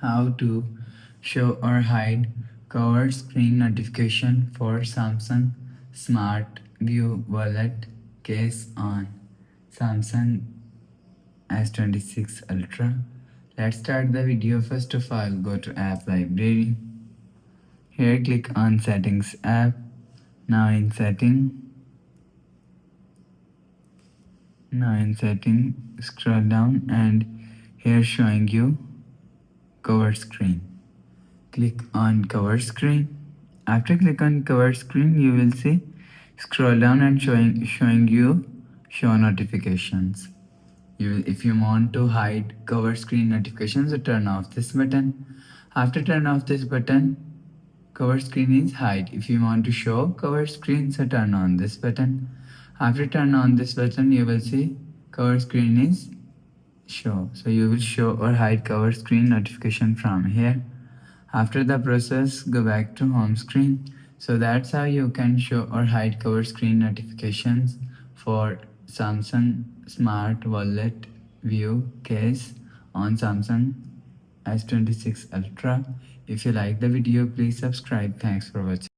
how to show or hide cover screen notification for Samsung Smart View Wallet case on Samsung S26 Ultra. Let's start the video. First of all, go to App Library. Here click on Settings app. Now in setting, scroll down and here showing you cover screen. Click on cover screen. After click on cover screen, you will see scroll down and showing you show notifications. If you want to hide cover screen notifications, so turn off this button. After turn off this button, cover screen is hide. If you want to show cover screen, so turn on this button. After turn on this button, you will see cover screen is show. So you will show or hide cover screen notification from here. After the process, go back to home screen. So that's how you can show or hide cover screen notifications for Samsung Smart Wallet View case on Samsung S26 Ultra. If you like the video, please subscribe. Thanks for watching.